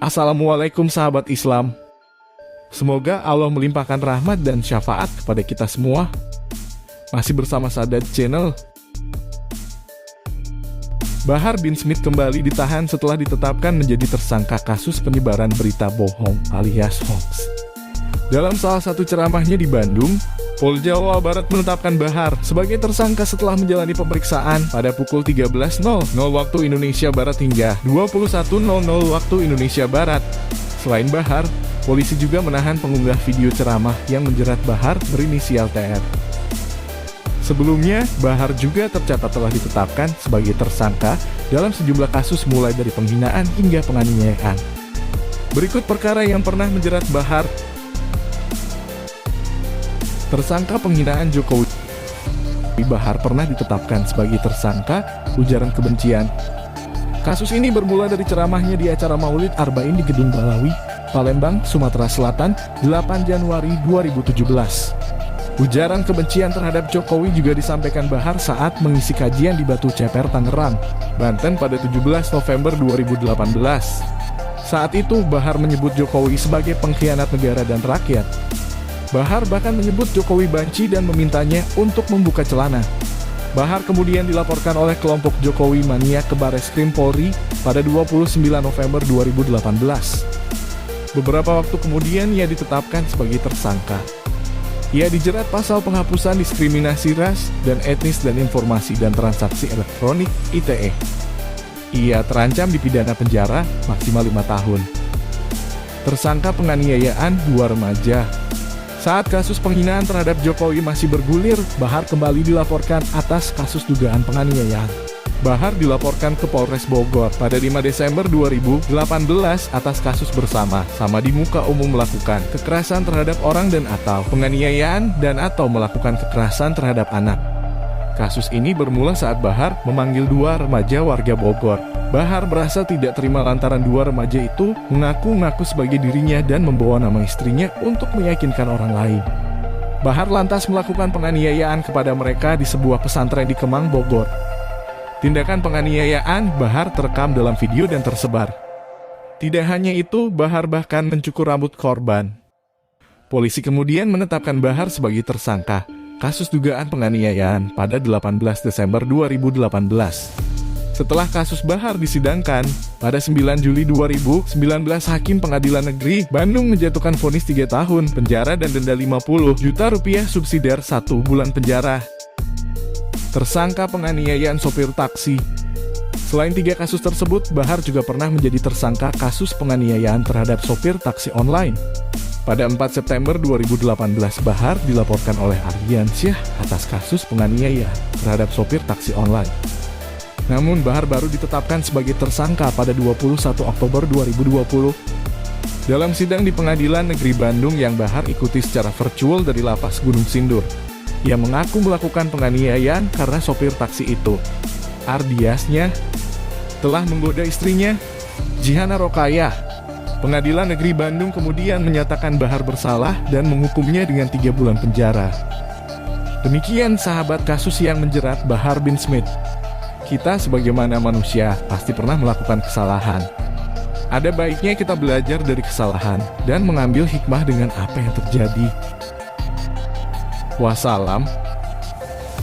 Assalamualaikum sahabat Islam. Semoga Allah melimpahkan rahmat dan syafaat kepada kita semua. Masih bersama Sadat Channel. Bahar bin Smith kembali ditahan setelah ditetapkan menjadi tersangka kasus penyebaran berita bohong alias hoax. Dalam salah satu ceramahnya di Bandung, Polda Jawa Barat menetapkan Bahar sebagai tersangka setelah menjalani pemeriksaan pada pukul 13.00 waktu Indonesia Barat hingga 21.00 waktu Indonesia Barat. Selain Bahar, polisi juga menahan pengunggah video ceramah yang menjerat Bahar berinisial TR. Sebelumnya, Bahar juga tercatat telah ditetapkan sebagai tersangka dalam sejumlah kasus mulai dari penghinaan hingga penganiayaan. Berikut perkara yang pernah menjerat Bahar. Tersangka penghinaan Jokowi. Bahar pernah ditetapkan sebagai tersangka ujaran kebencian. Kasus ini bermula dari ceramahnya di acara Maulid Arba'in di Gedung Balawi, Palembang, Sumatera Selatan, 8 Januari 2017. Ujaran kebencian terhadap Jokowi juga disampaikan Bahar saat mengisi kajian di Batu Ceper, Tangerang, Banten pada 17 November 2018. Saat itu, Bahar menyebut Jokowi sebagai pengkhianat negara dan rakyat. Bahar bahkan menyebut Jokowi banci dan memintanya untuk membuka celana. Bahar kemudian dilaporkan oleh kelompok Jokowi Mania ke Bareskrim Polri pada 29 November 2018. Beberapa waktu kemudian ia ditetapkan sebagai tersangka. Ia dijerat pasal penghapusan diskriminasi ras dan etnis dan informasi dan transaksi elektronik (ITE). Ia terancam dipidana penjara maksimal 5 tahun. Tersangka penganiayaan 2 remaja. Saat kasus penghinaan terhadap Jokowi masih bergulir, Bahar kembali dilaporkan atas kasus dugaan penganiayaan. Bahar dilaporkan ke Polres Bogor pada 5 Desember 2018 atas kasus bersama-sama di muka umum melakukan kekerasan terhadap orang dan atau penganiayaan dan atau melakukan kekerasan terhadap anak. Kasus ini bermula saat Bahar memanggil 2 remaja warga Bogor. Bahar merasa tidak terima lantaran 2 remaja itu mengaku-ngaku sebagai dirinya dan membawa nama istrinya untuk meyakinkan orang lain. Bahar lantas melakukan penganiayaan kepada mereka di sebuah pesantren di Kemang, Bogor. Tindakan penganiayaan Bahar terekam dalam video dan tersebar. Tidak hanya itu, Bahar bahkan mencukur rambut korban. Polisi kemudian menetapkan Bahar sebagai tersangka kasus dugaan penganiayaan pada 18 Desember 2018. Setelah kasus Bahar disidangkan, pada 9 Juli 2019 Hakim Pengadilan Negeri Bandung menjatuhkan vonis 3 tahun penjara dan denda 50 juta rupiah subsidiar 1 bulan penjara. Tersangka penganiayaan sopir taksi. Selain 3 kasus tersebut, Bahar juga pernah menjadi tersangka kasus penganiayaan terhadap sopir taksi online. Pada 4 September 2018, Bahar dilaporkan oleh Ardiansyah atas kasus penganiayaan terhadap sopir taksi online. Namun, Bahar baru ditetapkan sebagai tersangka pada 21 Oktober 2020. Dalam sidang di Pengadilan Negeri Bandung yang Bahar ikuti secara virtual dari Lapas Gunung Sindur, ia mengaku melakukan penganiayaan karena sopir taksi itu, Ardiasnya, telah menggoda istrinya, Jihana Rokayah. Pengadilan Negeri Bandung kemudian menyatakan Bahar bersalah dan menghukumnya dengan 3 bulan penjara. Demikian sahabat kasus yang menjerat Bahar bin Smith. Kita sebagaimana manusia pasti pernah melakukan kesalahan. Ada baiknya kita belajar dari kesalahan dan mengambil hikmah dengan apa yang terjadi. Wassalam.